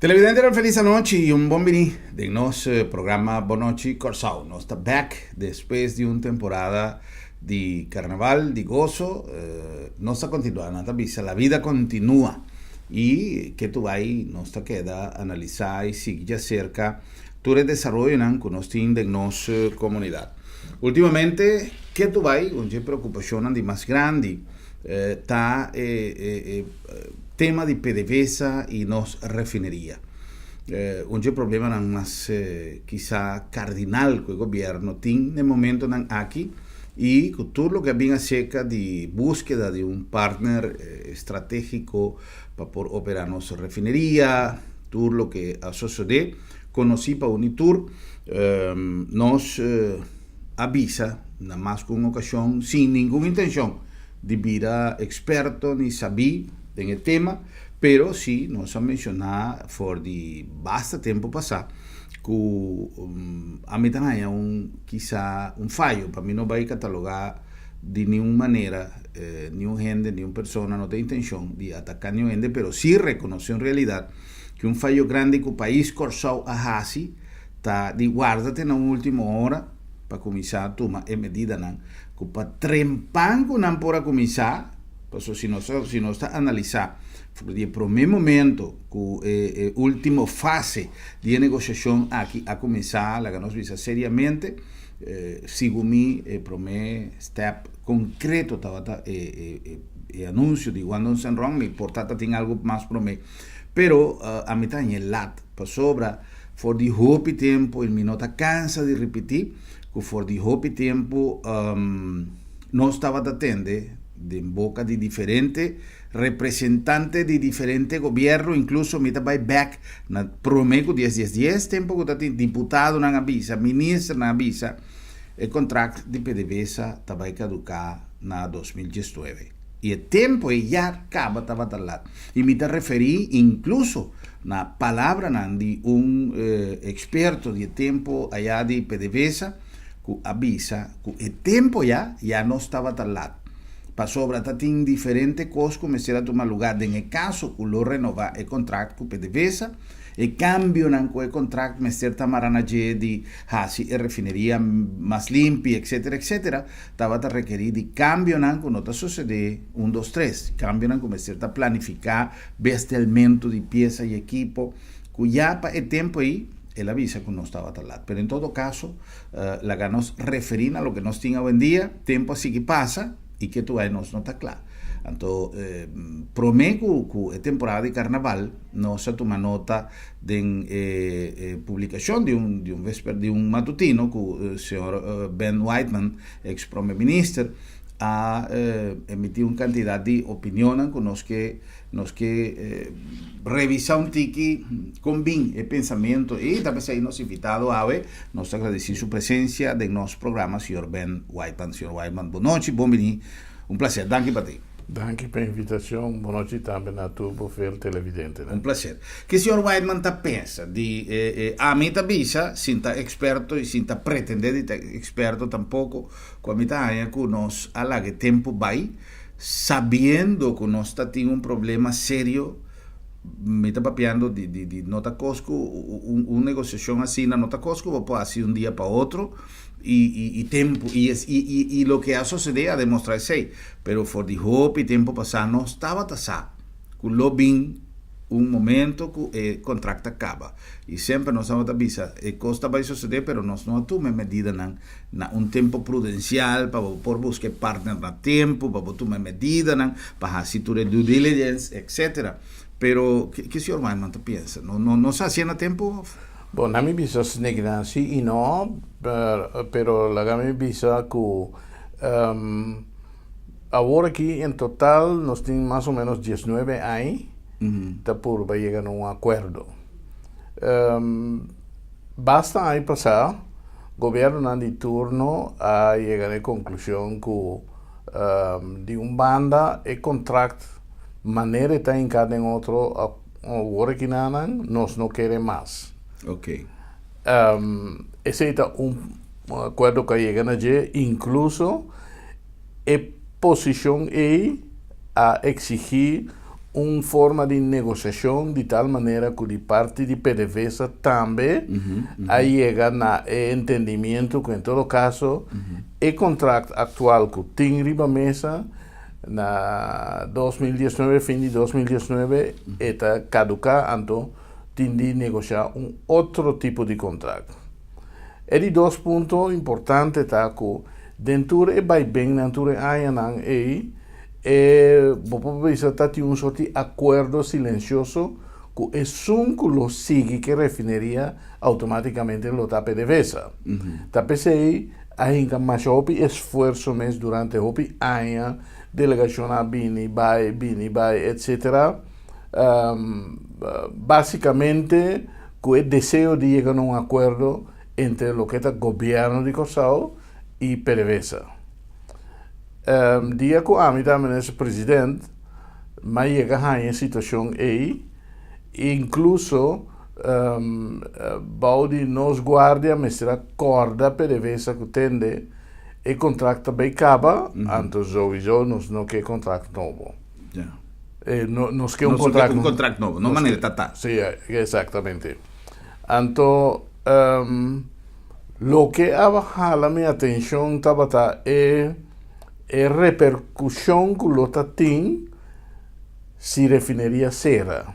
Televidente, una feliz noche y un buen venir de nuestro programa Bonochi Corsao. Nos está back después de una temporada de carnaval, de gozo. Nos está continuando, la vida continúa. Y que tú ahí nos te queda analizar y seguir cerca todo el desarrollo con nuestra comunidad. Últimamente, que tú ahí, una preocupación más grande, está tema de PDVSA y nos refinería. Un problema más quizá cardinal que el gobierno tiene en el momento aquí y todo lo que viene acerca de búsqueda de un partner estratégico para poder operar nuestra refinería, todo lo que ha sucedido. Conocí para Unitur, nos avisa, nada más con una ocasión, sin ninguna intención de vir a experto ni saber en el tema, pero sí nos ha mencionado por de bastante tiempo pasado que a mí también quizá un fallo. Para mí no va a catalogar de ninguna manera ni un gente, ni una persona, no tiene intención de atacar ni un gente, pero sí reconoce en realidad que un fallo grande que el país Corsao a así está de guárdate en la última hora para comenzar a tomar medidas que para trempar que no para comenzar. Pues si no está analizar el primer momento que última fase de negociación aquí a comenzar, la ganamos visa seriamente, sigo mi primer step concreto estaba anuncio de cuando se enrón, mi portata tiene algo más promé, pero a mí también el lat para sobra for the hope tiempo, el minuto cansa de repetir que for the hope tiempo no estaba atende de boca de diferentes representantes de diferentes gobiernos, incluso me está back na prometo 10 tiempo que está diputado na avisa, ministro na avisa, el contrato de PDVSA estaba caducar na 2019 y el tiempo ya acaba estaba talado y me está referí incluso na palabra de un experto de tiempo allá de PDVSA que avisa que el tiempo ya no estaba talado. Pasó a tener diferentes cosas que começaram a tomar lugar. En el caso que lo renova el contrato con PDVSA, el cambio en el contrato me cierta maranaje de si refinería más limpia, etcétera, etcétera, estaba a requerir de cambio en que no está sucede 1, 2, 3. Cambio en que me cierta planificar vestimento de pieza y equipo, que ya para el tiempo ahí, él avisa que no estaba talado. Pero en todo caso, la que nos referimos a lo que nos tiene hoy en día, tiempo así que pasa, y que tú ahí no está claro. Entonces, prometo que es temporada de carnaval, no se toma nota de publicación de un matutino que el señor Ben Whiteman, ex primer ministro, ha emitido una cantidad de opiniones con los que revisar un tiki con bien el pensamiento y tal ahí nos invitado a ver, nos agradecer su presencia de nuestro programa, señor Ben Whiteman. Señor Whiteman, buenas noches, bienvenido, un placer, gracias para ti. Gracias por la invitación, buenas noches también a tu perfil televidente. Un placer. ¿Qué señor Whiteman piensa de a mí visa, sin estar experto y sin pretender estar experto tampoco, con mi que nos alague tiempo va sabiendo que nos está teniendo un problema serio, me está papeando de nota Costco, una negociación así, na nota Costco, puede así un día para otro, y tiempo, y lo que ha sucedido a demostrarse, pero for the hope y tiempo pasado no estaba tasado, que lo bien un momento que el contrato acaba, y siempre nos estamos avisando, cosa va a suceder, pero nos no tomen medidas en un tiempo prudencial, para por buscar partner a tiempo, para tomar medidas, para hacer tu due diligence, etc. Pero, ¿qué señor Whiteman piensa? ¿No se hacía a tiempo? Bueno, a mí visa es sí y no, pero la mi visa que ahora aquí en total nos tienen más o menos 19 años para llegar a un acuerdo. Basta ahí pasar, gobierno de turno a llegar a la conclusión que de un banda el contrato manera está en cada otro ahora que nos no quiere más. Okay. Ese es un acuerdo que llegan allí, incluso posición a exigir uma forma de negociação de tal maneira que de parte de PDVSA também chega na entendimento que, em todo caso, o contrato atual que tem riba mesa na 2019, fim de 2019, está caducar, então tem de negociar outro tipo de contrato. E de dois pontos importantes tá que dentro vai bem dentro ainda você está tendo um sorte de acordo silencioso que é um que lo sigue que refineria automaticamente lo tá PDVSA. Tá pensei ainda mais esforço mesmo durante o ano, delegação a bini, vai, etc. Basicamente, que o desejo de chegar a um acordo entre o que é o governo de Curaçao e PDVSA. Dia que a mim também é presidente, mas chega a uma situação aí, incluso Baudi nos guardia, mas será corda PDVSA que tende e contrato bem acaba, então sowieso nós não quer contrato novo. Nós quer contrato novo, não maneira tá. Sim, exatamente. Então, lo que abajala minha atenção estava é repercussão que o tem se refineria será.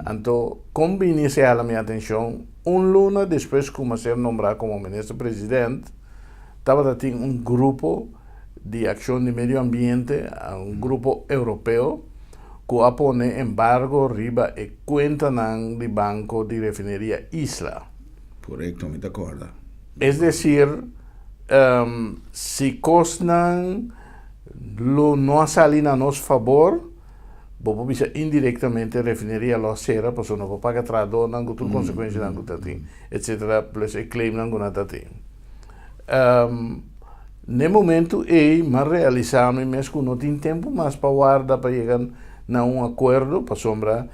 Então, combine-se a minha atenção, luna depois que comecei a nombrar como ministro-presidente, estava tendo um grupo de ação de meio ambiente, um grupo europeu, que apone embargo riba e conta de banco de refineria Isla. Correcto, me acorda. Es decir, se costan lo no salen a nos favor, vou bisa indiretamente refineria lo sera, pues no vou pagar trado, não tu consequência não tu tem, etc. Plus e claim não tu tem. No momento mas realizamos mesmo que não tem tempo mais para guardar para chegar a um acordo, para sombra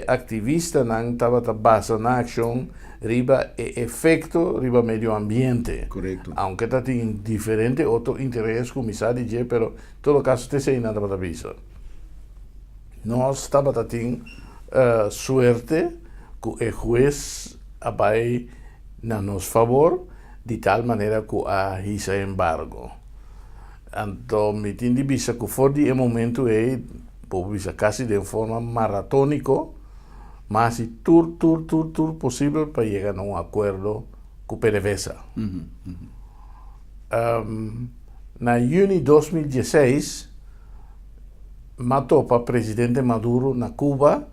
activista não estava base na ação riba efeito riba medio ambiente. Correcto. Aunque tem diferente outro interesse como sabe dizer, pero em todo caso te sei nada para avisar. Nós estava tendo suerte que o juiz vai na nosso favor de tal maneira que há esse embargo. Então, me tem de vista que for de momento quase de forma maratônica, mas se tudo possível para chegar a um acordo com PDVSA. Na junho de 2016, matou para o presidente Maduro na Cuba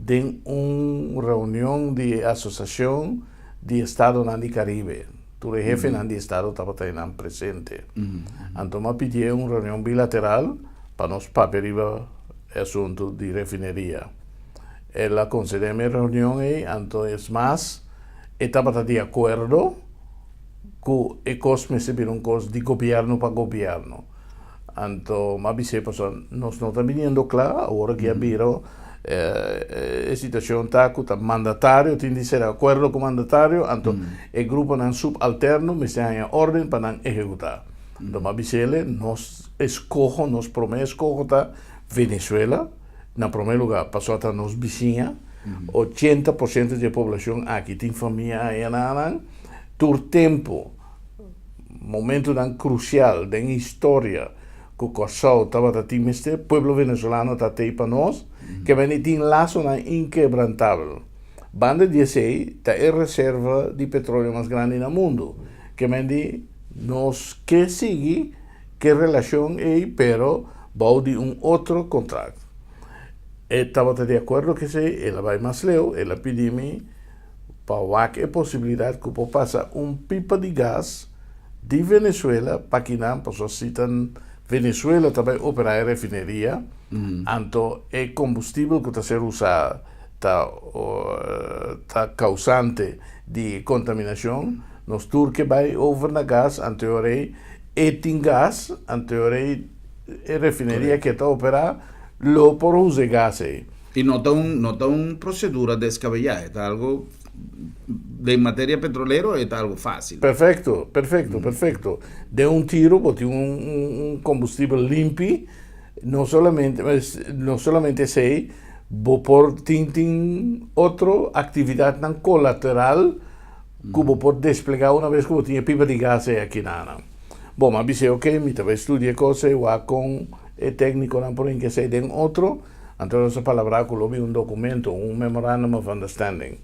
em uma reunião de associação de Estado do Caribe. O jefe do Estado estava presente. Então, pediu uma reunião bilateral para nós papear o assunto de refineria. Ela concedeu a reunião e, então, estava de acordo que o custo receber um custo de governo para governo. Então, nós não estamos vendo claro, agora que viram a situação está que o mandatário tem de ser de acordo com o mandatário, então o grupo não subalterno, mas tem a ordem para não executar. Então, nós escolhemos, nós prometemos Venezuela, na primeiro lugar, passou a nos vizinha, 80% da população aqui tem família aí, por tempo, momento crucial da história, que o Curaçao estava tendo este povo venezuelano está para nós, que vem tem laço inquebrantável. Banda 16 está a reserva de petróleo mais grande no mundo, que vem nós que seguir que relação é, pero vai de outro contrato. Estava de acordo que ela vai mais leu, ela pediu-me para a possibilidade que eu passe pipa de gás de Venezuela para que não possa citar Venezuela também opera a refineria, então o combustível que está sendo usado está causante de contaminação. Nós temos que vai over na gás, anteriormente, e tem gás, anteriormente, a refineria que está operando, lo por usar gás. E não está uma procedura descabellada, está algo de matéria petrolera, está algo fácil. Perfeito. De tiro, bote combustível limpo, no solamente sei, vou por tin outra atividade não colateral que vou por desplegar uma vez que eu tinha pipa de gás aqui na. Bom, mas disse, ok, me estava estudando coisas, eu com o técnico não por que sei den outro, então essa palavra que eu vi um documento, um memorandum of understanding.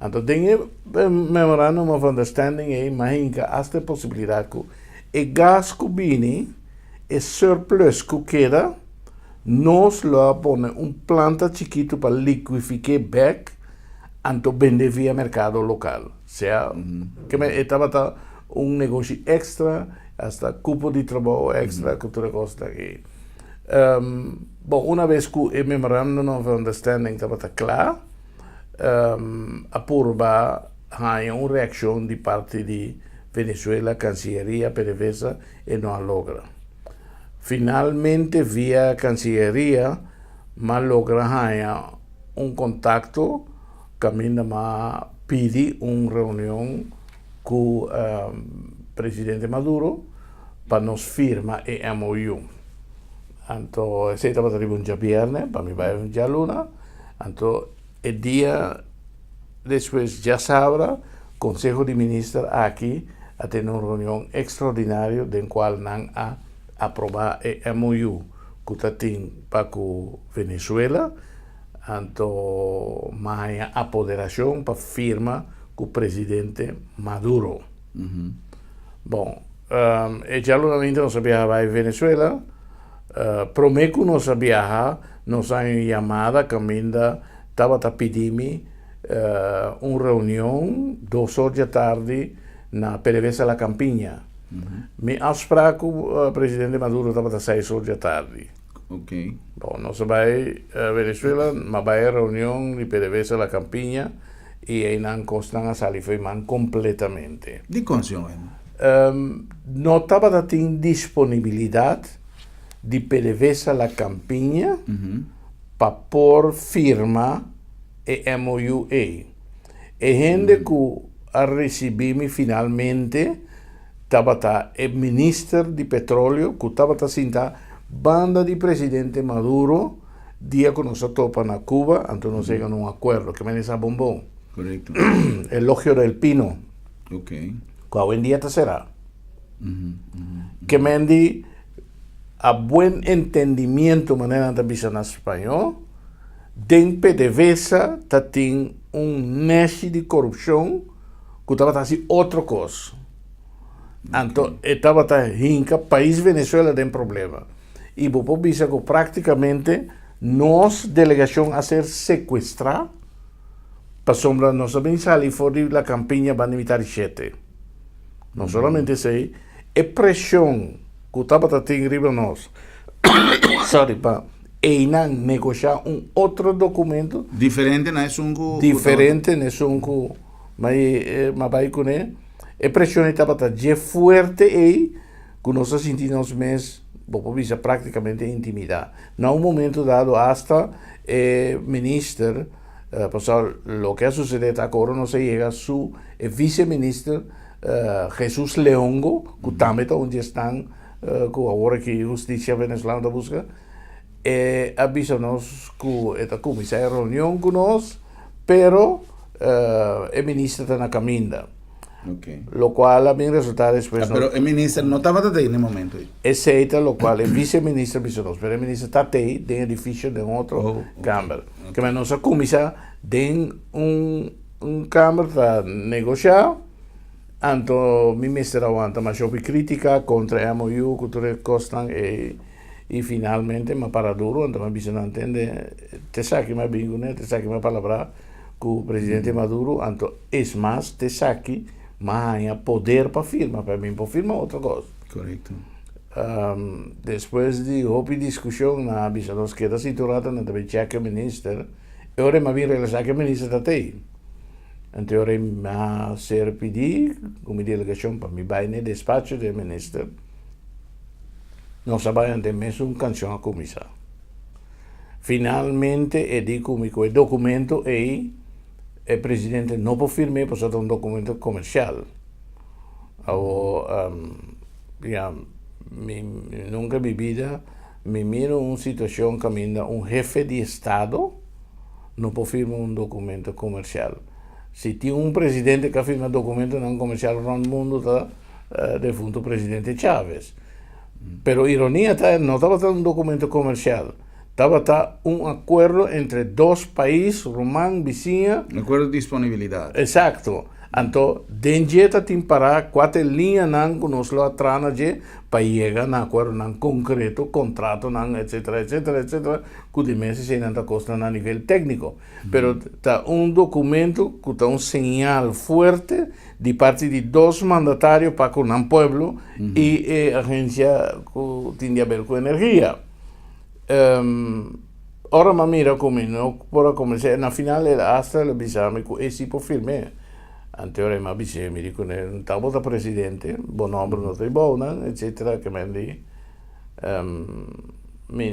Então, tem memorandum of understanding e imagina que há a possibilidade que o gás que vem, o surplus que queda, nós lá põe planta chiquito para liquificar back, então vender via mercado local. O sea, que estava um negócio extra, hasta cupo de trabalho extra que tudo custa aqui. Bom, uma vez que o memorandum of understanding estava claro, apurba há uma reação de parte de Venezuela, Cancillería, PDVSA e não logra. Finalmente, via Cancillería, mas logra um contato que ainda pede uma reunião com o presidente Maduro para nos firmar o MOU. Então, esse estava um dia viernes, para mim vai um dia luna. Então, o dia depois já sabrá, Conselho de Ministros aqui a ter uma reunião extraordinária, em qual não há aprovar o MOU que tem para a Venezuela, então, mais apoderação para firma com o presidente Maduro. Bom, já não sabia vai Venezuela, prometo não sabia, nos há uma chamada que ainda estava pedindo uma reunião 2 horas da tarde na PDVSA La Campiña. Me afspraak com o presidente Maduro estava às 6 horas da tarde. Ok. Bom, nós vai a Venezuela, mas vai a reunião de PDVSA La Campiña e aí não constam a salir completamente. De consciência. Não estava tendo disponibilidade de PDVSA La Campiña para pôr firma e MOU. E gente que a receber finalmente estava o ministro de petróleo que estava sentar banda de presidente Maduro dia que nós topa na Cuba, então nós chegamos a um acordo que me diz a bombom. Correcto. Elogio del Pino. Ok. Qual en día será? Que me di a buen entendimiento manera de visar en español, den PDVSA tem nexo de corrupção que estava fazendo outra coisa. Então, estava hinca, país Venezuela tem problema. E vou dizer que praticamente nossa delegação a ser sequestrada para sombra nossa bem sair fora da campanha para imitar chete. Não somente sei, é pressão que estava tendo nós. Sorry, pa. E não negociar outro documento Diferente, não é um diferente, não é um mas vai com ele. A pressão estava de forte e que nós sentimos mesmo, vou dizer, praticamente intimidade. Num momento dado, hasta o ministro, pessoal, o que ha sucedido agora não se chega a su vice-ministro Jesús Leongo, que também está onde estão, que agora que a justiça venezolana busca, avisa-nos que está começando a reunião com nós, pero o ministro está na caminho. Okay. Lo cual a mí resulta después. Pero el ministro no estaba ahí en el momento. Ese lo cual el viceministro dice, pero el ministro está ahí, en el edificio de otro cámara. Okay. Que nos comisa de un cámara para negociar. Anto mi ministro aguanta más crítica contra MOU, cultura costan y finalmente me para duro, entonces me dice, no entiende, te saque más bingo, te saque más palabra con el presidente Maduro, anto es más, te saque mas há poder para firma, para mim para firma outra coisa. Correto. Depois de houve discussão na bisa nos queda cinturada na também cheque minister, eu me vi realizar que o ministro está aí. Então eu me ser pedir como delegação para me vai no despacho do ministro. Nós sabemos de mesmo canção a comissão. Finalmente, digo que o documento é o presidente não pode firmar por ser documento comercial. Nunca na minha vida me miro una situación que un jefe de Estado no puede firmar un documento comercial. Si tiene un presidente que firma documento non comercial en el mundo, está defunto presidente Chávez. Pero ironía está, no estaba un documento comercial, estaba un acuerdo entre dos países, Román, Vicinha. Un acuerdo de disponibilidad. Exacto. Então, denjeta tem para quatro linhas não que nos lo atrana para chegar a acordo não concreto, contrato não, etc, que de meses se não costa a nível técnico. Pero está documento que está señal forte de parte de dos mandatários para con el pueblo y agencia que tiene a ver con energía. Ahora me mira como no por comenzar, na final era hasta el bisame que esse por firme. Anteriore ma bisame mi dico un tavo da presidente, buon nombre no tribuna, eccetera, que me di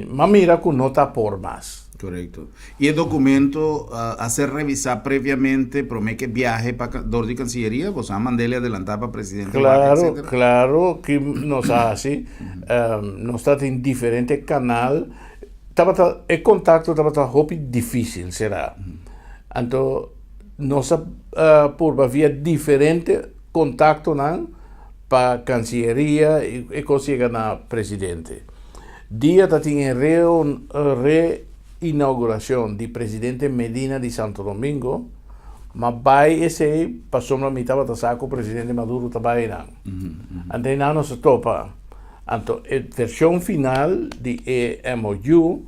ma mira que no está por más. Correcto. Y el documento hacer revisar previamente, promete que viaje para de Cancillería, pues a mandarle adelantar para presidente. Claro, claro que nos hace, nos está en diferentes canales. El contacto estaba difícil, será. Entonces, nos por via diferente contacto para Cancillería y conseguir a presidente. Día que tiene reinauguración de presidente Medina de Santo Domingo, mas vai esse passou na mitad da saco o presidente Maduro também não. Então não se topa. Então a versão final de MOU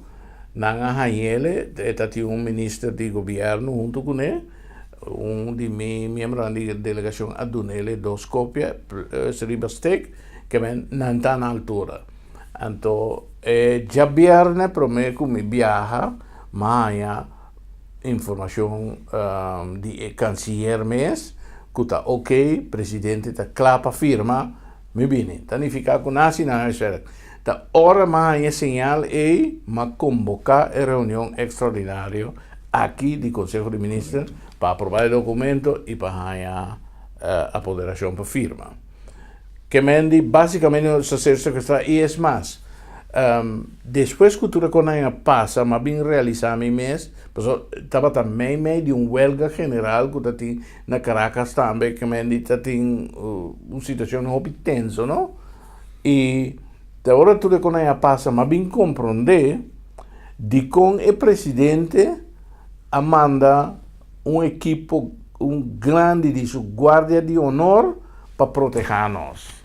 não há ele, tem ministro de governo junto com ele, de membro da delegação adunele duas cópias, Ribastek, que não está na altura. Então já viernes promete que me viaja, mas informação de canciller mês, que está ok, presidente está claro para firma, me vine. Está nem ficar com nada, não é certo. Está hora mais señal é convocar a reunião extraordinária aqui do Conselho de Ministros para aprovar o documento e para a apoderação para firma. Que mendi basicamente se sequestrar e é mais. Depois que tudo passa, mas bem realizar mi mês, estava também meio de huelga general que tem na Caracas também, que mendi tem uma situação um pouco tensa, não? E agora tudo que passa, mas bem compreender de com o presidente manda equipo grande de sua guarda de honor para proteger-nos.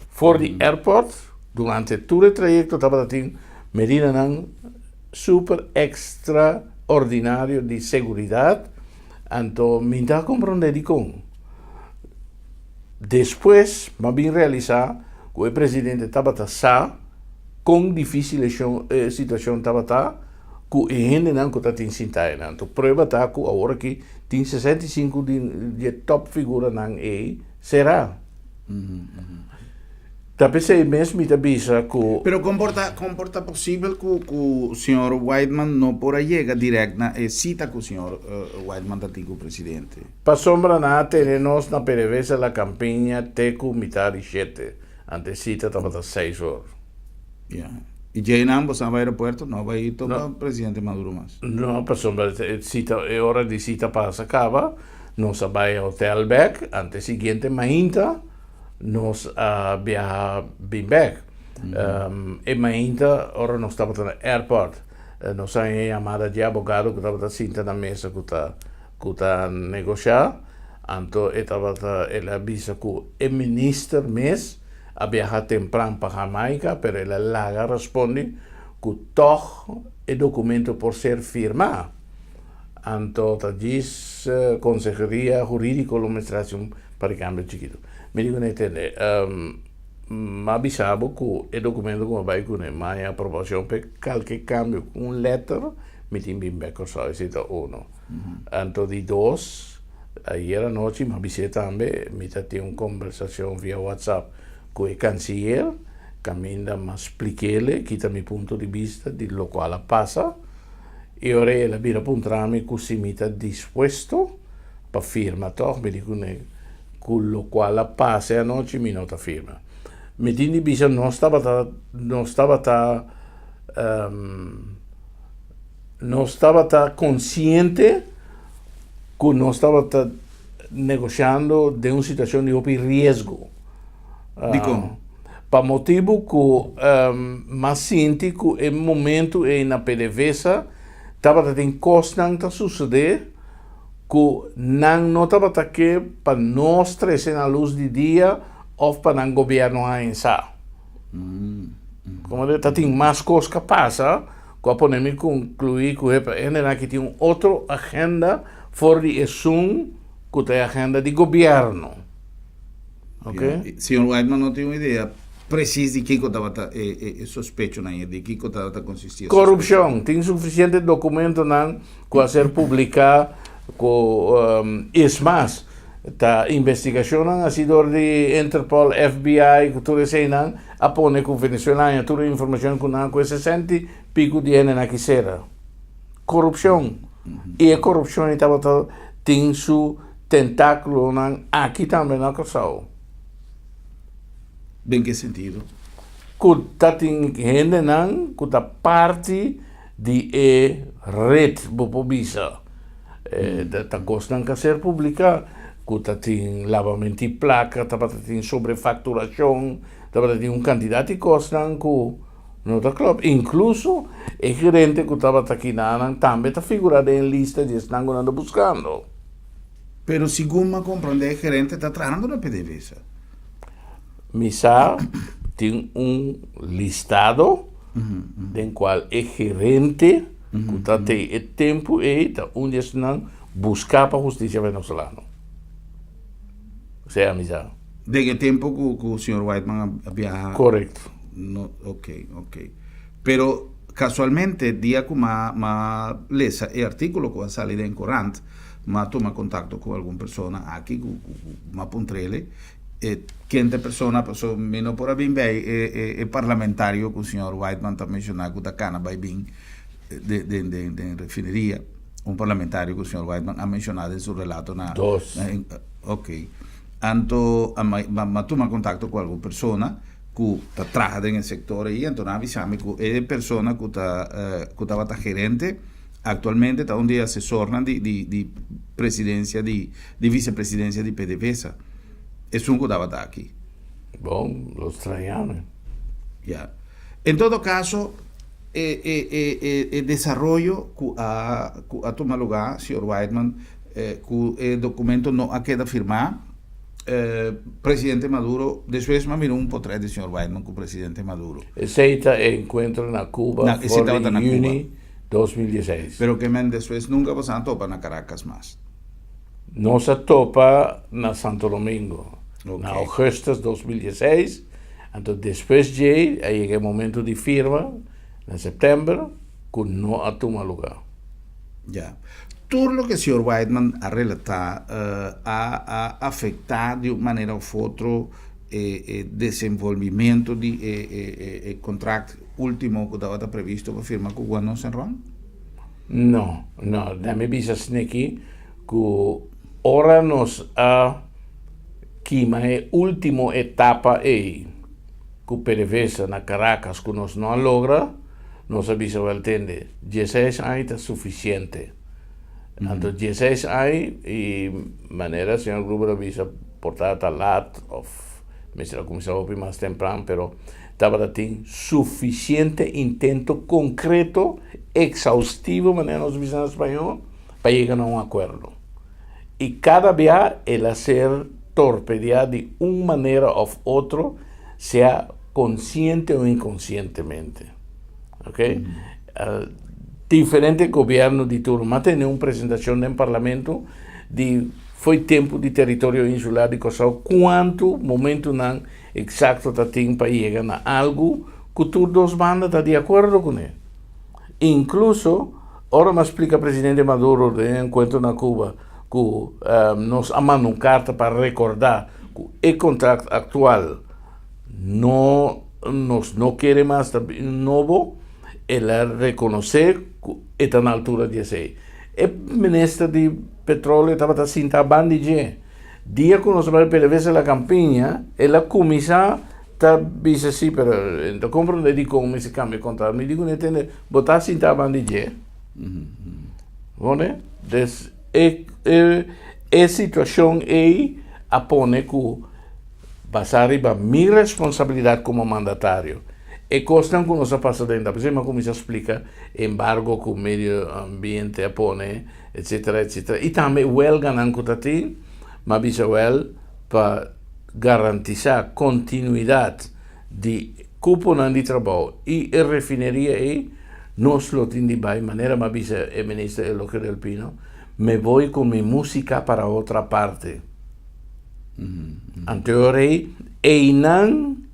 For the airport, durante todo o trayecto estava tendo medidas super extraordinário de segurança. Então, me dá a compreender de como. Depois, mas bem realizar, que o presidente estava com difícil situação estava que a gente não está tendo sintaia. Então, prova está que agora que tem 65 de top figura não será. Talvez é mesmo me avisa que... Pero comporta possível que o senhor Whiteman não por llegar direto na cita que o senhor Whiteman tem com o presidente? Para sombra nada, temos na PDVSA a campanha Teco mitad de 7. Antes cita estava às 6 horas. Yeah. E já não você vai ao aeroporto, não vai ir para o presidente Maduro mais? Não, para sombra, é hora de cita para se acaba, nós vai ao hotel back, antes seguinte mainta, nós viaja bem back. E mainta, ora nós estamos no airport, nós temos chamada de advogado que estava sentado na mesa que está negociar, então ele avisa que o ministro mesmo a viajar temprano para Jamaica, pero ela larga responde que todo el documento por ser firmado. Entonces, diz Consejería Jurídica de Administración para cambio chiquito. Me digo, no entende, me avisaba que el documento que vai con a aprobación para cualquier cambio, un letter, me tiene bien back, solicita uno. Entonces, de dos, ayer anoche me avisé también, me tenía una conversación vía WhatsApp con el canciller, que me expliqué, quita mi punto de vista de lo cual pasa, y ahora él viene a apuntarme que si me está dispuesto para firmar todo, me dijo que lo cual pasa anoche mi nota firma. Me tiene vista no estaba não estava consciente que não estava negociando de uma situação de risco. De como? Para motivo que mas sinto que em momento na PDVSA estava tendo constante suceder que não estava aqui para nós trazer na luz do dia ou para o governo ainda. Como está tem mais coisas que passam, que a poder concluir que tem uma outra agenda fora de assunto que é a agenda de governo. Ok? Senhor Whiteman não tem uma ideia precisa de que estava suspeito, de que estava consistia. Corrupção. Tem suficiente documento para ser publicado. Mais, a investigação ha sido de Interpol, FBI, que tudo isso a pone com Venezuela, toda a informação que não com 60 pico de anos na quisera. Corrupção. E a corrupção tem seu tentáculo aqui também na Corsao. Em que sentido? Que está tem gente que está parte de rede bobisa. Está gostando de ser pública, que tem lavamento de placa, tem sobrefacturação, tem um candidato que gostam que não está claro. Incluso, o gerente que estava aqui também está figurado em lista de estão buscando. Pero segundo me compreender, o gerente está trabalhando na PDVSA. Misa tem listado em qual o gerente que está tem tempo e onde estão buscar para a justiça venezuelana. O sea, misa. De que tempo que o senhor Whiteman viaja? Correcto. No, ok. Pero casualmente, dia que ma lesa el artículo que sale en Corant, ma toma contacto con alguna persona aquí, ma puntrele, quente persona, menos por abin el parlamentario que el señor Whiteman está mencionando que está cana bien de refinería, un parlamentario que el señor Whiteman ha mencionado en su relato. Dos. Ok. Anto, ma toma contacto con alguna persona que trabaja en el sector y entonces avisame que es persona que está gerente actualmente está un día asesor de presidencia de vicepresidencia de PDVSA. Es un que estaba aquí. Bom, los traían. Ya. En todo caso, el desarrollo que ha tomado lugar, señor Whiteman, que el documento no ha quedado firmado. Presidente Maduro, después me miró un portrait del señor Whiteman con presidente Maduro. Ese encuentro en Cuba en junio 2016. Pero que después nunca pasaron a topar en Caracas más. No se topa en Santo Domingo. Okay. En agosto 2016. Entonces después llegué el momento de firma, en septiembre, que no ha tomado lugar. Ya. Todo lo que el señor Whiteman ha relatado ha afectado de una manera u otra el desenvolvimiento del contrato último que estaba previsto para firmar con Juan Senron? No. Dame visas aquí que ahora nos ha que la última etapa que PDVSA na Caracas que nos no logra, nos avisa el entender. 16 años es suficiente. Entonces 16 años y manera, señor Gruber avisa portar talat of la comisión más temprano, pero estaba teniendo suficiente intento concreto, exhaustivo, manera nos avisa en español, para llegar a un acuerdo. Y cada vez el hacer torpedear de una manera u otra, sea consciente o inconscientemente. ¿Okay? Diferentes gobiernos de turno, mas tem uma apresentação no parlamento de foi tempo de território insular de Kosovo, quanto momento não exato está tem para chegar a algo que todos bandas estão de acordo com ele. Incluso, agora me explica o presidente Maduro de encontro na Cuba que nos mandam uma carta para recordar que o contrato atual não quer mais novo, ela reconocer que está na altura de ser. O ministro de Petróleo estava sentado a bandijar. Dia que nós vamos PDVSA a campanha, ela começa a dice sí, pero entonces comprende cómo se cambia el contrato. Me digo, no entiende, botar sin taban de je. ¿Vale? Entonces, es situación ahí a poner que basar arriba mi responsabilidad como mandatario. E costan que nos pasa dentro. Por ejemplo, como se explica, embargo con el medio ambiente a poner, etcétera, etcétera. Y también huelga en Cotati, mas bisa well para garantizar continuidad de cupo de trabajo y refinería ahí, nos lo tiene de manera, mas bisa el ministro Eloque del Pino, me voy con mi música para otra parte. Anterior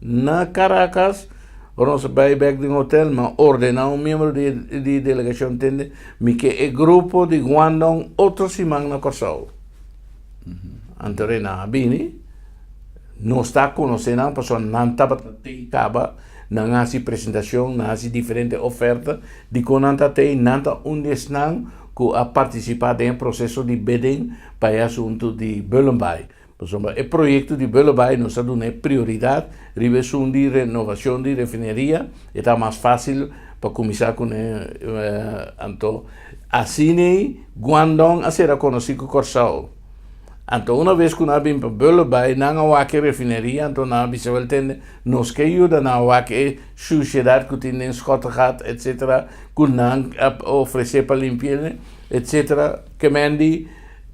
na Caracas, vamos a ir back de un hotel, ma ordenar un miembro de delegación tende, mi que el grupo de Guangdong otro simán na Corsao. Anterior na Bini, no está conociendo, persona nanta batata, não há apresentação, não há diferente oferta, de quando tem nanta onde estão a participar do processo de bidding para o assunto de Bullenbay. Por exemplo, o projeto de Bullenbay nos dá uma prioridade, revisão de renovação de refineria, está mais fácil para começar com então, assim, Guangdong a ser conhecido como Corsao. Então, uma vez que nós vimos para Bullenbay, não há que refineria, então nós vamos ter nos que ajuda, não há que sociedade que tem em Scotland, etc., que não oferecer para limpar, etc., que mande,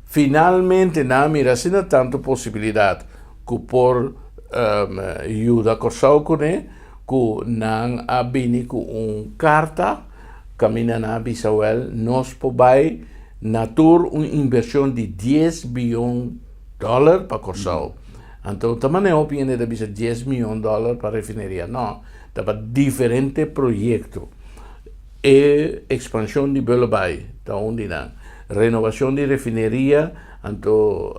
finalmente, não mira, se não tanto possibilidade que por ajuda a Corsao, que não há bem com carta, caminha na Bissauel, nós podemos Natur uma inversão de $10 bilhões para Corsao. Então, também não é opinião de $10 milhões para a refineria. Não, estava diferente projeto. E expansão de Bullenbay, tá onde não. Renovação de refineria, então,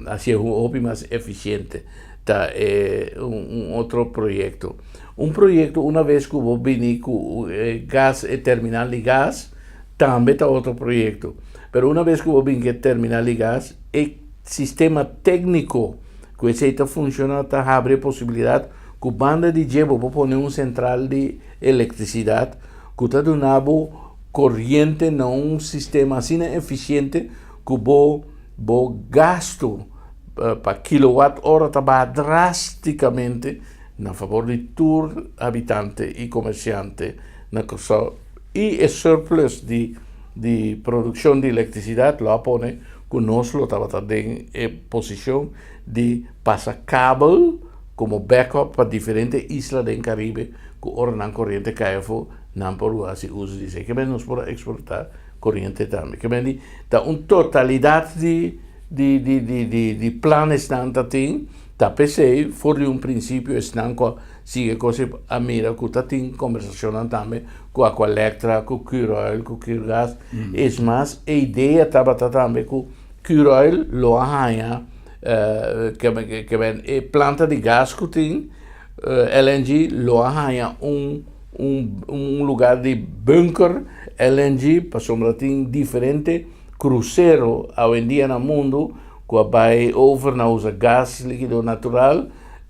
assim, mais eficiente. Tá, é outro projeto. Projeto, uma vez que eu vim com gás, terminal de gás, também está outro projeto. Mas uma vez que eu vim que terminar de gás, o sistema técnico que está funcionando está abre a possibilidade que a banda de Jebo pode pôr central de eletricidade que está dando corrente não sistema assim eficiente que o gasto para quilowatt-hora está drasticamente a favor de todo habitante e comerciante na Corsao. E o surplus de produção de eletricidade lá pone que nós lo estava em posição de passar cabo como backup para diferentes islas do Caribe que ora não corrente cai não por assim uso disso que nós podemos exportar corrente também que bem da totalidade de planos tanto tem tá pensei fora de princípio estão sigue coisa a mira que está tem conversação também com a Electra, com o Curoil, com o Curgas. É mais, a ideia estava também com o Curoil, lo arranha, que vem planta de gás que tem, LNG, lo arranha lugar de bunker LNG, para sombra tem diferente cruzeiro, hoje em dia no mundo, que vai over na usa gás líquido natural,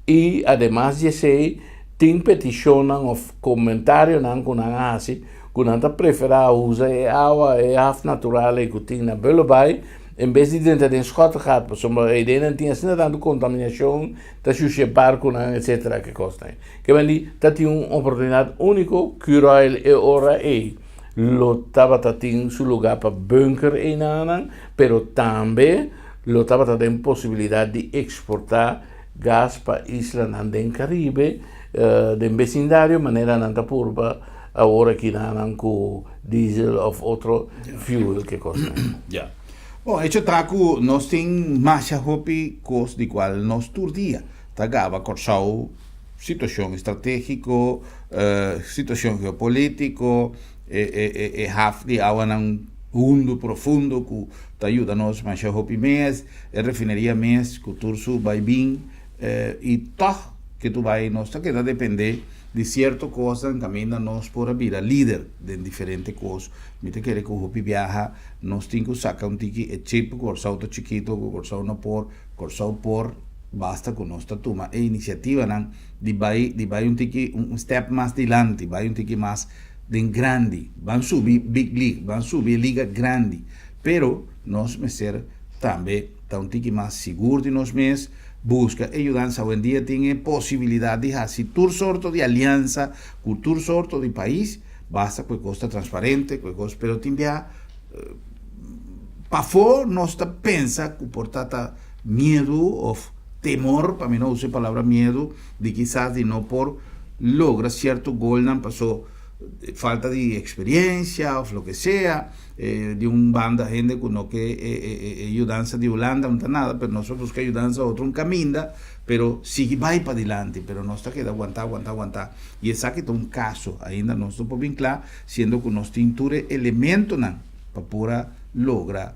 e además de ser tem petição ou comentário não com a assim que não prefere usar água e água natural que tem na Bullenbay em vez de dentro de Scotland por exemplo a ideia não tinha assim tanto contaminação tá chuche barco etc que costa que ali tá tem uma oportunidade única Curoil e ora e lo estava tem seu lugar para bunker e não pero também lo estava tem possibilidade de exportar gás para isla do Caribe del vecindario, maneira nanta purba, agora que não com diesel ou outro fuel que costa. Yeah. Bom, hecho trago, nós tem mais hopi cos de qual nós turdia. Tagava Corsao, situação estratégica, situação geopolítica, half de água num fundo profundo que te ajuda nós mais hopi mês, refineria mês, que turso vai bem, e tá que tu vai nós que vai depender de certa coisa em caminho nós por vir líder de diferentes coisas me te querer que o viaja nós temos que sacar tique é tipo Corsao to chiquito Corsao no por Corsao por basta con nuestra toma e iniciativa de vai un step más adelante, vai un tiki más de grande, van subir big league, van subir liga grande, pero nós ser también un tiki más seguro de nos mes, busca ayudanza. Hoy en día tiene posibilidad de hacer todo sorto de alianza, con todo sorto de país, basta que costa transparente, pero también para fora nós pensa que por tata miedo o temor, para mí no use palabra miedo, de quizás de no por logra cierto gol, pasó falta de experiencia o lo que sea, de un banda gente que no que ayudanza de Holanda, no está nada, pero nosotros busca ayudanza otro un caminda, pero sigue va para adelante, pero no está queda aguantar. Y es aquí un caso, ainda no estoy bien claro, siendo que nos tinture elemento para pura logra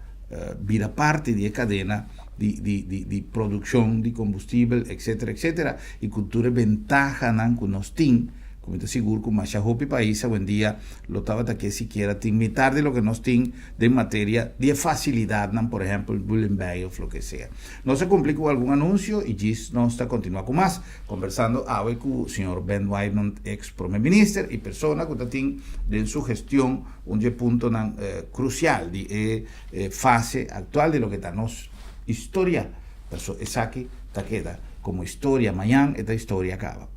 vida parte de cadena de producción de combustible, etcétera, y cultura ventaja que nos tiene, como te seguro que más hopi país hoy en día lo estaba que siquiera imitar de lo que nos tiene de materia de facilidad, por ejemplo, el bullying bag o lo que sea. No se complicó algún anuncio y Gis no está continuando con más, conversando hoy con el señor Ben Wynand, ex primer ministro y persona que tiene en su gestión un punto crucial de fase actual de lo que está nos historia. Eso es aquí, te queda como historia, mañana esta historia acaba.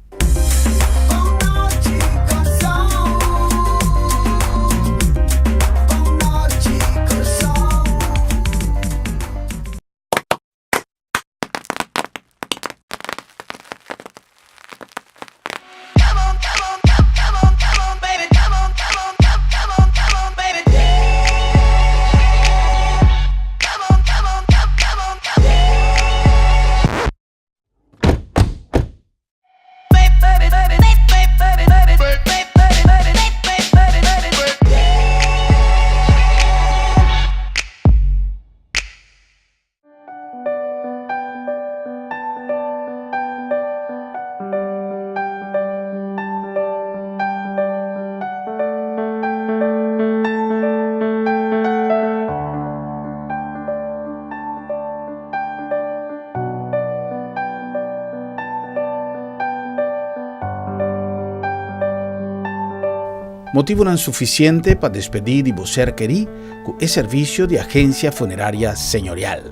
Motivo non suficiente para despedir de você querí con el servicio de agencia funeraria señorial,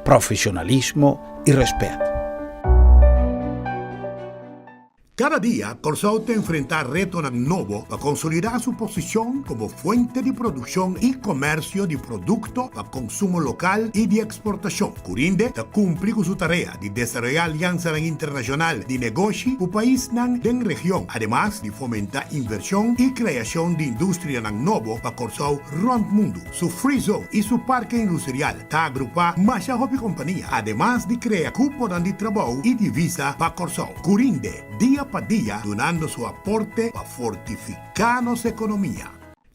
profesionalismo y respeto. Cada día, Corsao te enfrenta retos nuevos para consolidar su posición como fuente de producción y comercio de productos para consumo local y de exportación. Curinde te cumple con su tarea de desarrollar alianzas internacionales de negocio con países de la región, además de fomentar inversión y creación de industria nueva para Corsao runt mundo. Su free zone y su parque industrial está agrupado más a compañía, además de crear cupos de trabajo y divisa para Corsao. Curinde, día para día, donando su aporte para fortificar nuestra economía.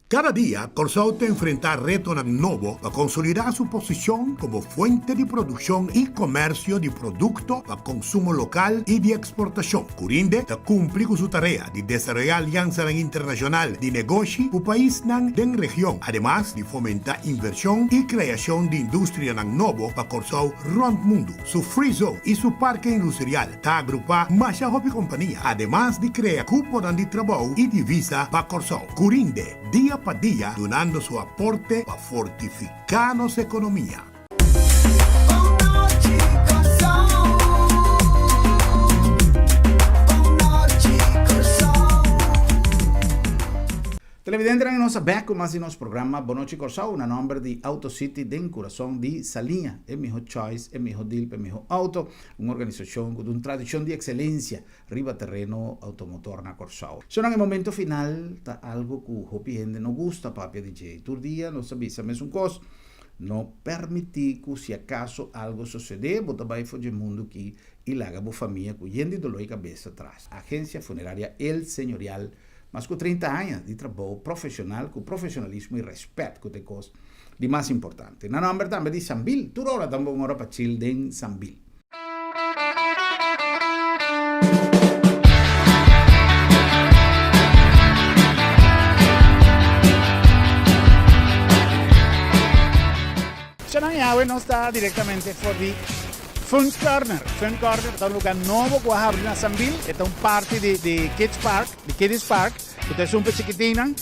Cada día, Corsao te enfrenta retos nuevos para consolidar su posición como fuente de producción y comercio de productos para consumo local y de exportación. Curinde te cumple con su tarea de desarrollar alianzas internacionales de negocio con países de la región, además de fomentar inversión y creación de industria nueva para Corsao runt mundo. Su free zone y su parque industrial está agrupado más a compañía, además de crear cupos de trabajo y divisa para Corsao. Curinde, día para día, donando su aporte para fortificar nuestra economía. Televidentes, en nuestra back con más de nuestro programa Bonochi Corsao, una nombre de Auto City de corazón de Salinha, el mejor choice, el mejor deal, el mejor auto, una organización con una tradición de excelencia, arriba terreno automotor na Corsao. Son en el momento final, está algo que hopi gente no gusta, papi DJ. Tu día nos avisa, es un cos, no permitir que si acaso algo sucede, vos vai fugir mundo aquí y la haga familia con gente dolor y cabeza atrás. Agencia funeraria El Señorial, más que 30 años de trabajo profesional, con profesionalismo y respeto que te cos de más importante. Na nombre también de Sambil, tu hora también una hora para chill de Sambil. Yahweh no está directamente por Fun Corner é um lugar novo que vai abrir na Sambil. É um parque de Kids Park. Então é super chiquitina.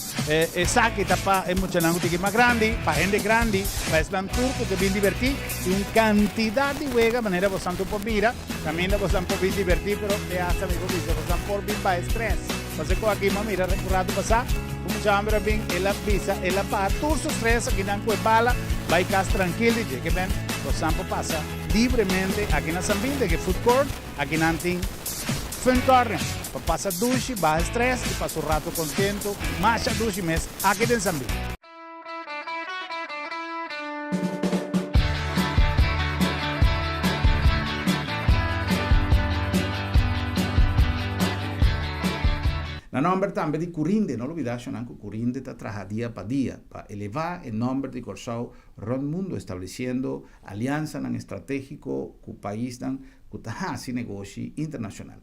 Essa que está para emocionar um pouquinho mais grande, para gente grande, para estar turco, que é bem divertido. E uma quantidade de juegos, maneira você não pode vir. Também você não pode vir divertir, mas é essa amigo diz, você não pode vir para estresse. Você com aqui, mira, recurrado passar. Como chama bem, ela pisa, ela para todo o estresse, que não com bala, vai ficar tranquilo, que bem, você não passa livremente aqui na Sambil, que é food court, aqui não tem Fun Corner. Passa duche, baja estresse e passa um rato contente, marcha duche, mas aqui em Sambil. La nombre también de Curinde, no lo olvides, que Curinde está tras día para día, para elevar el nombre de Corsao Ron Mundo, estableciendo alianzas estratégicas con países que están haciendo negocio internacional.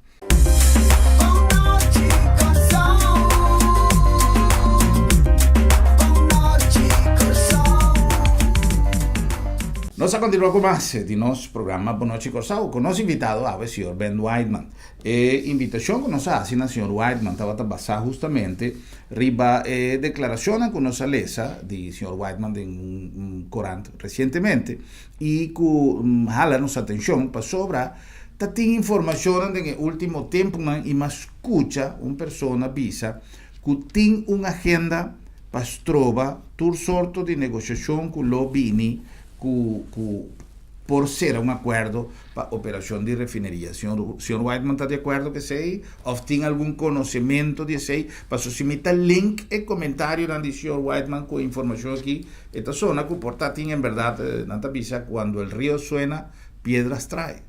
Nós continuamos com mais de nosso programa Boa Noite Corsao, com nosso invitado, o senhor Ben Whiteman. Invitação que nós fazemos, senhor Whiteman, estava basada justamente riba declaração que nós lesa de senhor Whiteman em Corán recentemente e que jala nossa atenção para sobre tem informação de que no último tempo e mais escuta uma pessoa visa que tem uma agenda para trovar todo sorto de negociação com o lobby por ser un acuerdo para operación de refinería. Señor Whiteman está de acuerdo que sei? ¿O tiene algún conocimiento de sei? Para suscitar link e comentario del señor Whiteman con información aquí. Esta zona que porta tiene en verdad, nada visa, cuando el río suena, piedras trae.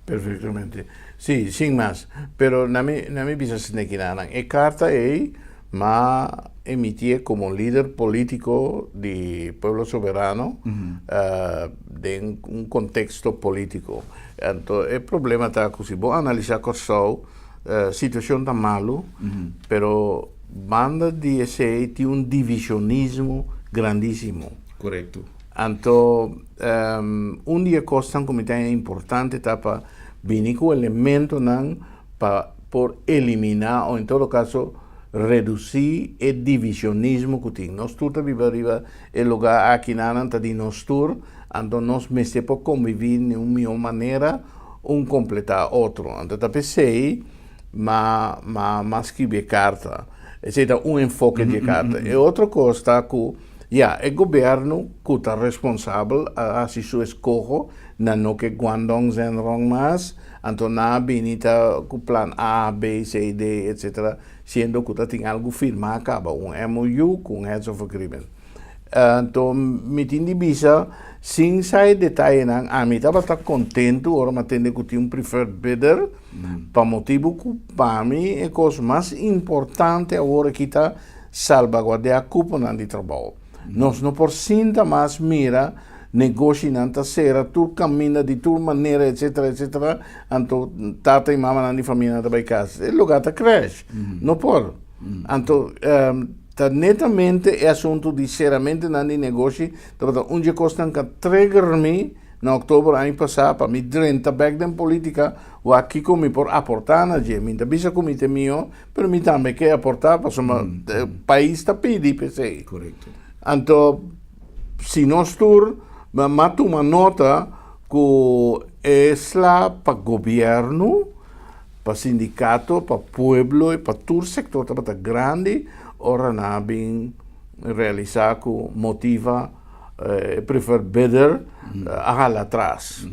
Perfectamente. Sí, sin más. Pero no me visa sin que nada. E carta es ma emitir como líder político de pueblo soberano de un contexto político. Entonces, el problema está que si vos analizar Corsao, situación tan malo, pero banda de ese tiene un divisionismo grandísimo. Correcto. Entonces, un día costan como tan importante para venir con elementos por eliminar o en todo caso reducir el divisionismo que tiene. Nosotros vivimos el lugar aquí nada de nosotros, entonces nos metemos convivir de una manera, un completar otro. Entonces pensei, más que de carta, es un enfoque de carta. Y otra cosa que el gobierno que está responsable así su escojo, no que Guangdong Zhenrong más, entonces nada vinita con plan A, B, C, D, etc. Siendo que tem algo firmado, acaba un MOU con Heads of Agreement. Então, me tinha visa, sem sair detalhe, a mim estava contente, agora me atende que tinha preferred bidder, para motivo que para mim é a coisa mais importante agora que está salvaguardar a culpa de trabalho. Nós não por cinta mais mira, negócio não está sera, tu caminha de tua maneira, etc, etc. Então, tata e mama na família da casa. O lugar está cresce, não por. Então, tá netamente é assunto de seriamente na negócio. Então, onde costam que trigger-me no outubro ano passado para me 30 back da política, o aqui como por aportar na gente, me bisa comité meu, mas me também quer aportar para o país está pedindo, pensei. Correto. Então, se nós tur mata uma nota que é lá para governo, para sindicato, para pueblo e para todo o sector tá grande, ora na bem realizar que motiva prefer bidder a lá atrás.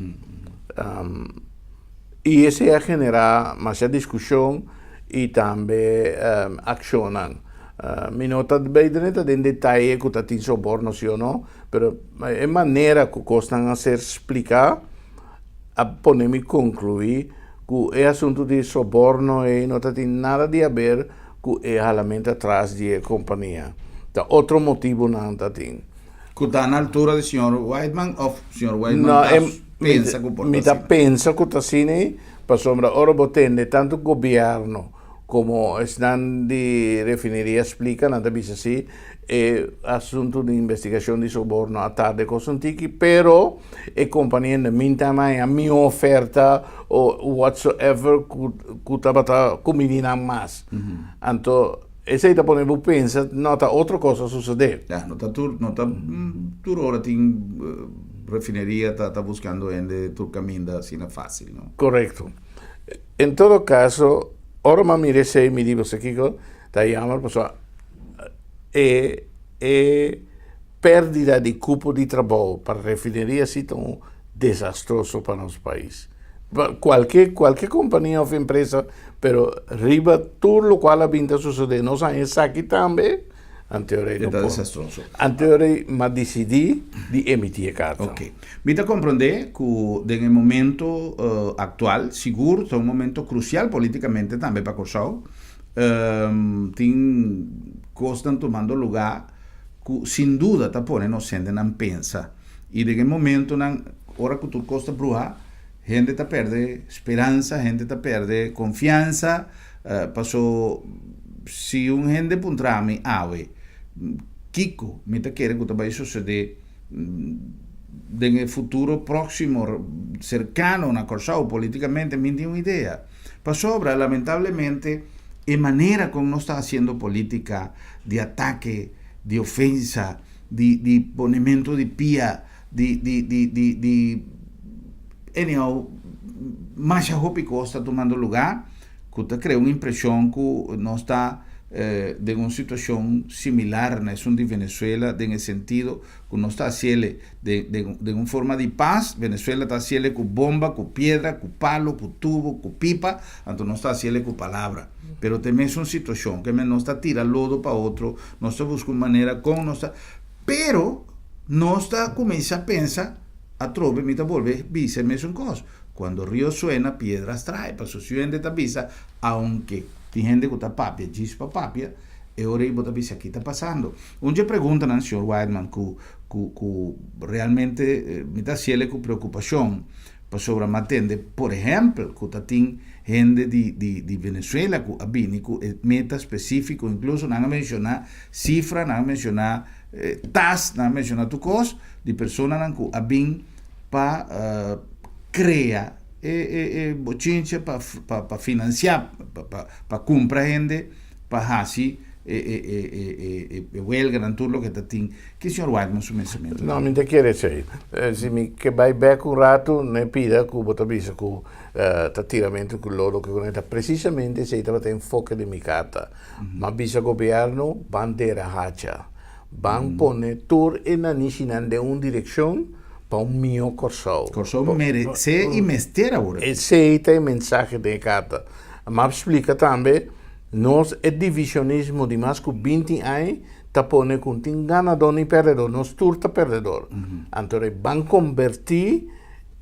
E esse é generar mais discussão e também ação. Mi nota bem em detalhe que está em soborno, sim ou não, mas é maneira que costam a ser explicar, a poder-me concluir que é assunto de soborno e não tem nada de a ver com é realmente atrás da companhia. Então, outro motivo não tem. Que está na altura do Sr. Whiteman, ou Sr. Whiteman pensa que pode ser? Pensa que está assim, para sombra, ora botende tanto governo como están de refinería explican, nada dice así, assunto de investigação de suborno à tarde com Santiki, pero a companhia na minha também a minha oferta ou whatsoever que estava combinando mais. Então, esse aí está pondo pensa, não está outra coisa suceder. Não está tudo hora tem refineria está buscando tu caminho assim fácil, não? Correto. Em todo caso, ora me recebi me digo aqui que está chamando pessoal pérdida de cupo de trabalho para a refineria é tão desastroso para nosso país. Qualquer companhia ou empresa, pero riba tudo o qual a vinda suceder, nós ainda aqui também, anteriormente está desastroso. Anteriormente, mas decidi de emitir a carta. Ok. Me está compreender que en el momento actual, seguro, es un momento crucial políticamente también para Corsao. Tiene cosas tomando lugar que sin duda está poniendo gente en pensa. Y en el momento, ahora que tú costa bruja, gente está perde esperanza, gente está perde confianza. Pasó, si un gente puntrami, Kiko, me está querendo que va a suceder en el futuro próximo, cercano a Corsao, políticamente, me tiene una idea. Pasó obra, lamentablemente, en manera como no está haciendo política de ataque, de ofensa, de ponimiento de pía, anyhow, más hopico está tomando lugar, que te crea una impresión que no está de una situación similar na de Venezuela, en el sentido que no está haciendo de una forma de paz. Venezuela está haciendo con bomba, con piedra, con palo, con tubo, con pipa, entonces no está haciendo con palabra. Pero también es una situación que no está tira lodo para otro, no está buscando manera con, no está, pero no está comienza a pensar a trove, me vuelve vice mesmo cosa. Cuando río suena, piedras trae, para su ciudad de tapisa, aunque tem gente que está papia, diz para papia, e ora eu vou dizer aqui está passando. Onde pergunta ao senhor Whiteman que realmente me está sendo com preocupação sobre a matende, por exemplo, que tem gente de Venezuela que abini que meta específico, incluso não mencionar cifra, não mencionar tas, não mencionar tu coisa de pessoas que abin para criar bochinche para financiar, para comprar gente, para así huelga, todo lo que está tin. ¿Qué señor Whiteman su pensamento? No, me te quiere decir, si me que vai back un rato, ne pida que vos avisa que tattiramento con loro che conecta precisamente se trata enfoque de mi carta. Ma bisa governo bandera hacha. Van pone tour en la nishinan de una dirección para un mio Corsao. Corsao merece e mestera ora. Esse é o mensagem da carta. Mas explica também, nós é divisionismo de mais que 20 anos, tá pone com tem ganador e perdedor, nós turta perdedor. Então, vão convertir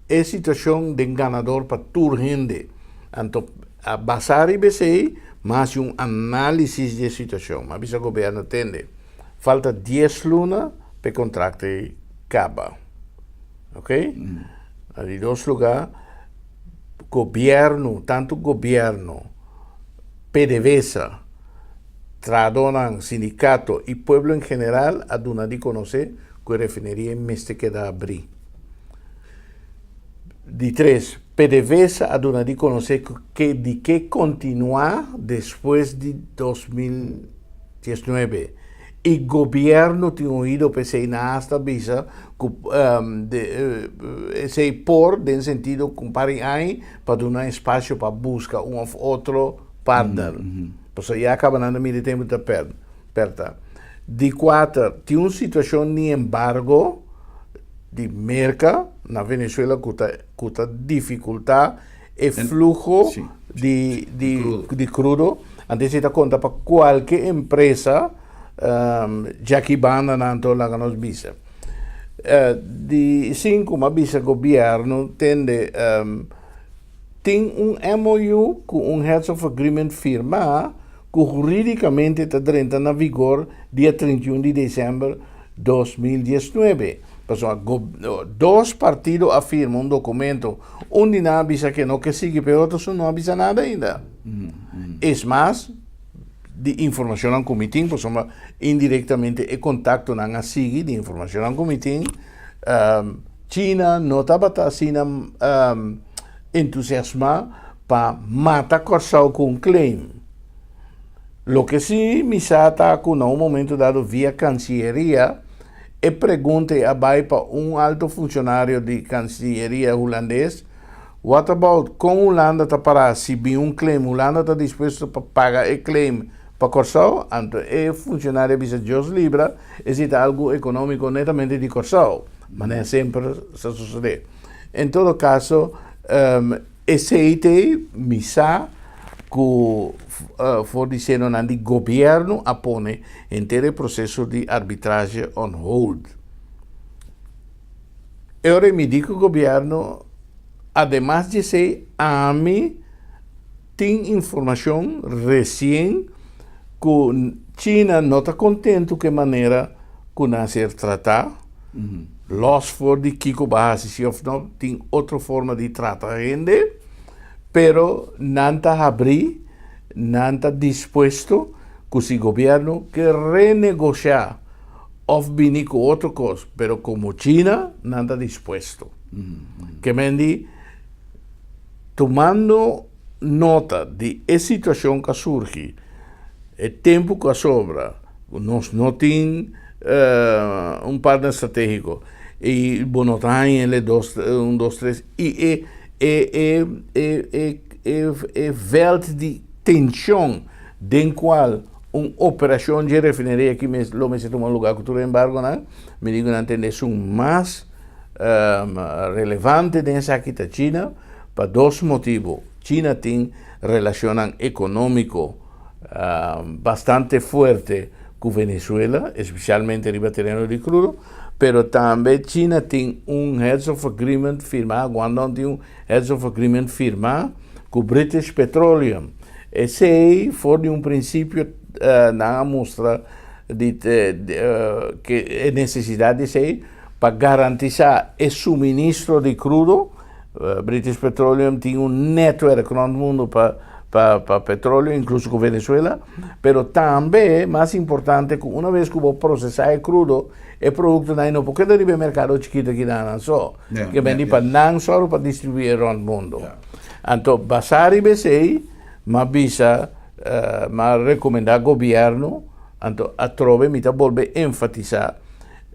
a situação de ganador para tur gente. Então, a basar e BCI, mas um análise de situação. Mas o governo entende. Falta 10 lunas para o contrato acaba. Ok? Em dois lugares, governo, tanto governo, PDVSA, tradonan, sindicato e pueblo em geral, a dona de conhecer que a refineria mestre queda abrir. De 3, PDVSA, a dona de conhecer de que continuar depois de 2019. E governo tem oído pensei na hasta visa esse por no sentido compare aí para dar espaço para buscar outro partner. Então já acaba dando muito tempo de perto. De 4, tem uma situação de embargo de merca na Venezuela que está dificultar o fluxo de crudo. Antes se dá conta para qualquer empresa já que banda nanto la nos visa. De 5, uma visa governo tem MOU com Heads of Agreement firma que juridicamente está entrando na vigor dia 31 de dezembro de 2019. Dois partidos afirmam documento, onde não avisa que não que sigue, pero outros não avisa nada ainda. É mais, de informação ao comitê, por exemplo, indiretamente é contacto na asigi de informação ao comitê. China não estava assim entusiasmada para matar Corsau com claim. Lo que sim me está com um momento dado via Cancilleria e pergunta a para um alto funcionário de Cancilleria holandês, what about com Holanda está para se bem um claim, Holanda está disposto para pagar o claim para Corsau, então o funcionário diz Deus Libra, existe algo econômico netamente de Corsau, mas nem sempre se sucede. Em todo caso, esse misa que for dizendo que o governo apone inteiro processo de arbitragem on hold. Agora me diz que o governo, además de ser a mim, tem informação recente que China não está contente com a maneira que nasce tratado. Los for de Kiko Bahasi, of não, tem outra forma de tratar a gente, pero não está abrir, não está disposto que o governo que renegociar ou venir com outra coisa, pero como China não está disposto. Que me diz, tomando nota de essa situação que surge, o tempo que sobra, nós não temos um partner estratégico, e Bonotan, ele 1, 2, 3, e veld de tensão, den qual uma operação de refineria que me toma lugar que tu embargo, né? Me digo na tendência mais relevante dessa aqui da China, para dois motivos. China tem relação econômico bastante forte com Venezuela, especialmente no terreno de crudo, pero também China tem Heads of Agreement firmado, Guangdong tem Heads of Agreement firmado com British Petroleum. Esse aí foi de princípio na mostra que é necessidade de para garantizar o suministro de crudo. British Petroleum tem network no mundo para petróleo, incluso com Venezuela, pero também, mais importante, uma vez que vou processar o crudo, é produto não porque deve mercado chiquito aqui na só, que vende para não só para distribuir no mundo. Então, basar e BCI, mas bisa, mas recomendar ao governo, então, a trove me volve enfatizar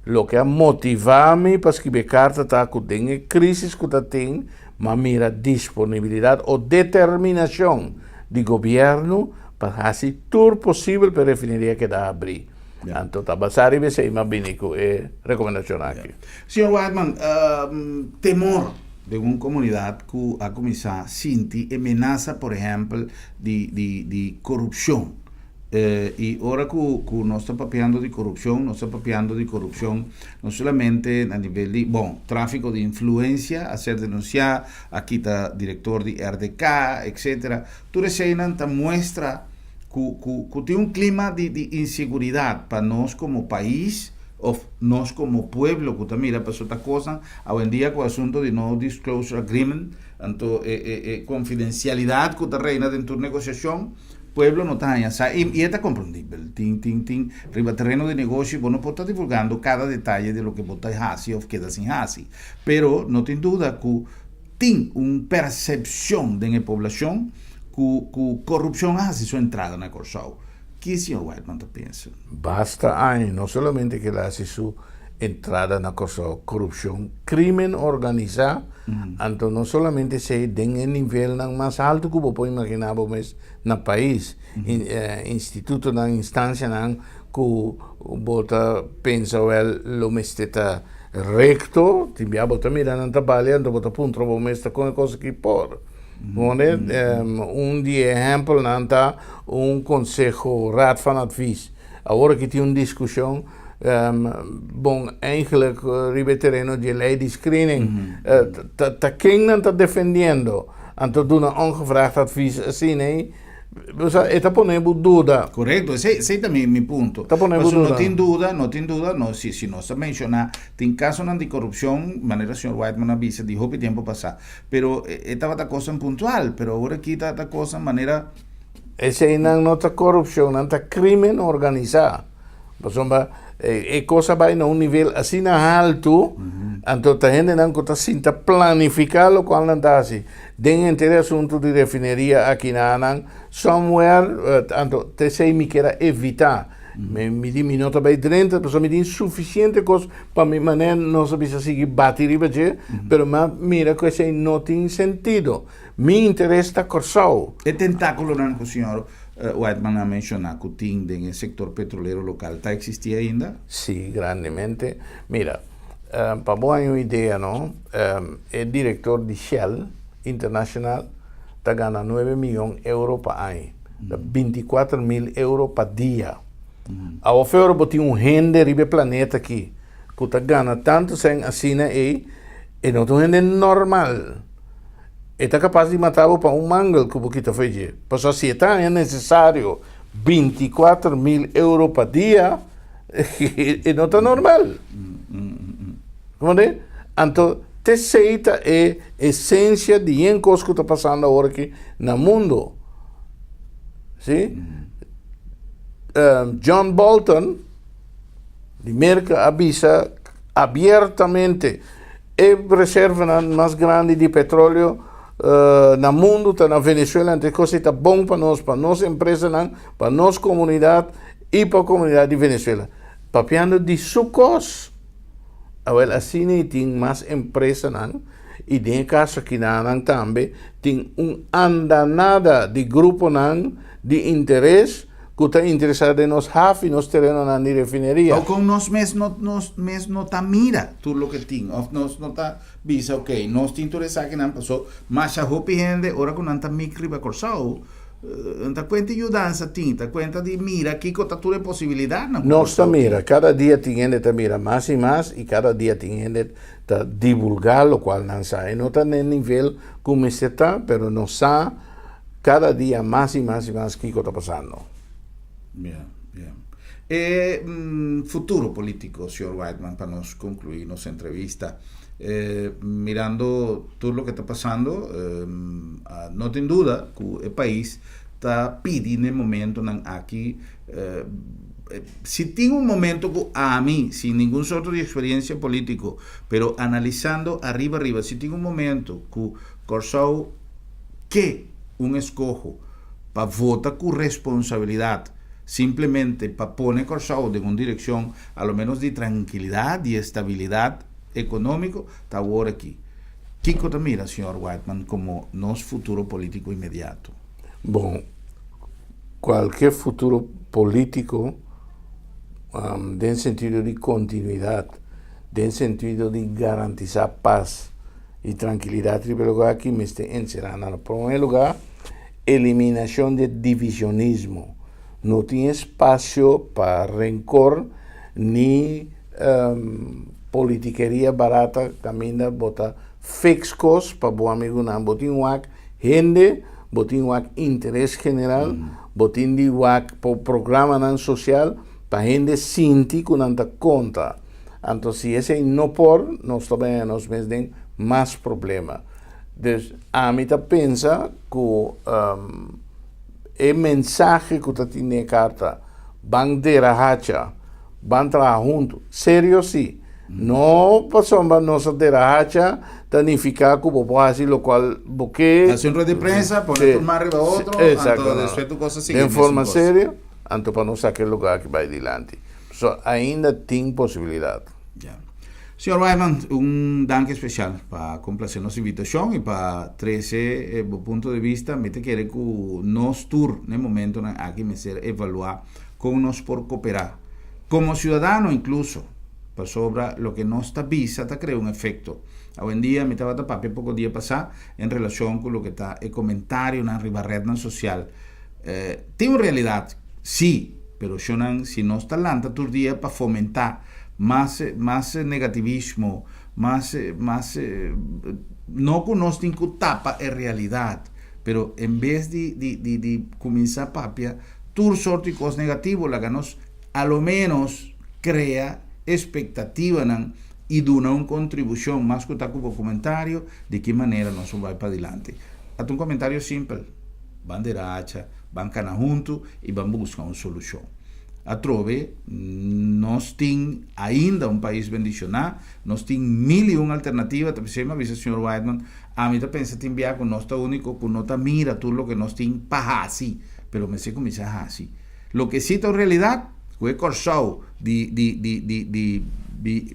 lo que a motivar-me para escrever carta tá que tem crise que tem, mas mira disponibilidade ou determinação do governo para fazer tudo possível para a refineria que dá abrir. Então, está basado em ser mais bínico é recomendação aqui. Senhor Whiteman, temor de uma comunidade que a começar a sentir ameaça, por exemplo, de corrupção. E agora que nós estamos papeando de corrupção, não somente a nível de, tráfico de influência, a ser denunciado, aqui está diretor de RDK, etc. Tudo isso aí mostra que tem clima de inseguridade para nós como país, ou nós como pueblo, que também para outra coisa, hoje em dia com o assunto de no disclosure agreement, então, confidencialidade que está reina dentro da negociação, pueblo não está e está compreendível. Tem riba terreno de negócio, você não pode estar divulgando cada detalhe de lo que você faz ou queda sem fazer. Pero não tem dúvida que tem uma percepção da população que corrupção faz sua entrada na Corsau. O que o senhor Whiteman pensa? Basta não somente que ela hace sua entrada na Corsau, corrupção, crime organizado, então não somente se tem em nível mais alto que você pode imaginar, mas no país, instituto na instância que você pensa o mestre recto, você está mirando trabalho, então você punta o mestre com a coisa que pode. De exemplo, está conselho van advies. Agora que tem uma discussão, eigenlijk ribe terreno de lei de screening. Quem não está defendendo, então doen ongevraagd advies assim, né? Está ponendo dúvida. Correto, esse também é meu ponto. Não tem dúvida, se nós mencionar, tem casos de corrupção, maneira o senhor Whiteman avisa, dijo que tempo passar, pero estava a coisa pontual, pero agora aqui está a coisa maneira Ese não está corrupção, não está crime organizado. Porque é coisa vai num nível assim alto, então a gente não está sinta planificar o qual não está assim. Dentro do assunto de refineria aqui na Anang, somewhere, então te sei me quer evitar. Me di minuto bei 30, perché mi di insufficiente cosa per mi maneira non so bisa seguir bater però ma mira questo non tem sentido. Mi interessa corsau. E tentáculo que o senhor Whiteman ha mencionado que tem no sector petrolero local, está existia ainda? Sì, grandemente. Mira, para boa uma ideia, no? El director de Shell International está ganando 9 milhões de euros por ano, 24 mil euros por dia. A oferta botar rende ribe planeta aqui, que está ganhando tanto sem assina e não é rende normal. Está capaz de matar para mangal que o que está fazendo. Para a sociedade é necessário 24 mil euros por dia e não está normal. Como é? Então, essa é a essência de uma coisa que está passando agora aqui no mundo. Sim? John Bolton, de Merca, avisa abertamente a reserva mais grande de petróleo no mundo, está na Venezuela, então coisa está bom para nossa empresa, para nossa comunidade e para a comunidade de Venezuela. Papiando de sucos. Agora, assim, tem mais empresas, e de caso aqui também, tem andanada de grupo de interesse que está interessado em nos e nos terrenos na refineria. Ou com nós mesmos não está mira tudo o que tem. Ou nós não está visa, ok, nós te interessar que não passou, mas a roupa gente, ora que não está micro para corsau, está conta de mudança, está conta de mira aqui que está toda possibilidade. Nós está mira, cada dia tem gente que mira mais e mais, e cada dia tem gente que divulgar o qual não sabe. Não está no nível como está, mas não sabe cada dia mais e mais e mais o que está passando. Bien, bien. Futuro político, señor Whiteman, para nos concluir nuestra entrevista. Mirando todo lo que está pasando, no tengo duda que el país está pidiendo el momento aquí. Si tengo un momento que a mí, sin ningún sorto de experiencia político, pero analizando arriba, si tengo un momento que Corsau que un escojo para votar con responsabilidad, simplemente para poner Corsau en una dirección a lo menos de tranquilidad y estabilidad económico, está ahora aquí. ¿Qué te mira, señor Whiteman, como nuestro futuro político inmediato? Bom, cualquier futuro político, en sentido de continuidad, en sentido de garantizar paz y tranquilidad, en primer lugar, aquí me esté encerrando. En primer lugar, eliminación de divisionismo. No tiene espacio para rencor ni politiquería barata, camina, bota fixos para bom amigo, não botin wak gente, botin wak interés general, botin di wak programa nan social para gente sinti que não dá conta. Então, se esse não por, nós também nos mesmos mais problema. Então, a mim pensa que o mensaje que você tem na carta, bandeira hacha, van trabalhar juntos, sério sim. Não passamos nossa hacha, tanificar que vou fazer o qual porque hacer un red de prensa, poner un arriba a otro, después tu cosa sigue. De forma séria, então para não sacar lugar que vai adiante. So, ainda tem possibilidade. Yeah. Señor Whiteman, un danke especial para complacer nuestra invitación y para 13 punto de vista, me te quiere que nos tour en el momento aquí me ser evaluar cómo nos por cooperar como ciudadano incluso para sobre lo que nos está visa está crear un efecto. Hoy en día me estaba tapando poco día pasado en relación con lo que está el comentario en la red social. Tiene realidad, sí, pero si no está lanta tu día para fomentar más negativismo, más no conocen que tapa en realidad, pero en vez de comenzar papia, tu sorte y cosas negativas, la ganos a lo menos crea expectativa y da una contribución más que como comentario de qué manera nos va para adelante. A tu comentario simple, banderacha, van canar junto e van buscar uma solução. A trove, nós temos ainda um país bendicionado, nós temos 1001 alternativas, também me avisa o Sr. Whiteman, a mim pensa que enviar com nós único, com nós mira tudo o que nós temos para assim, pero me sei como é assim. Lo que cita en realidad, fue Corsau de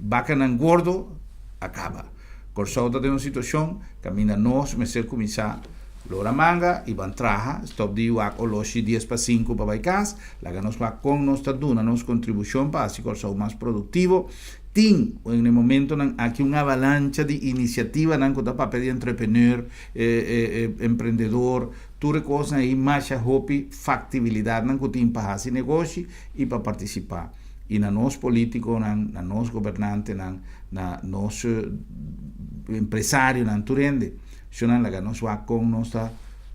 Bacanan Gordo, acaba. Corsau está en una situación, camina nos, me ser comisar, Lora Manga, Ivan Traja, stop de Iwak Oloshi 10 para 5 para Baicas, la que nos va con nuestra duna, nos contribución para así Corsau más productivo. En el momento aquí una avalancha de iniciativa para pedir entrepreneur, emprendedor, tudo coisa aí mais hopi factibilidade não que tem para fazer negócio e para participar. E na nós político, na nós governante, na nós empresário, na turende, se não é que nós vai com nossa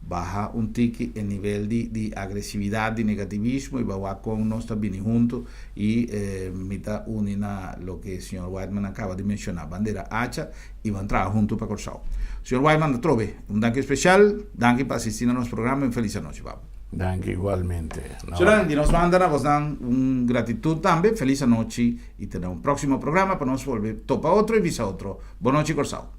baja um tique em nível de agressividade, de negativismo e vai com nós bem junto e mita unina lo que o Sr. Whiteman acaba de mencionar, bandeira hacha e vão entrar junto para Corsau. Sr. Whiteman, trove, um danke especial, danke para assistir a nosso programa e feliz noite, Bob. Danke igualmente. No. Senhor, e nós mandamos vos dan gratitud também, feliz noite e terá um próximo programa para nós volver topa outro e visa outro. Boa noite, Corsau.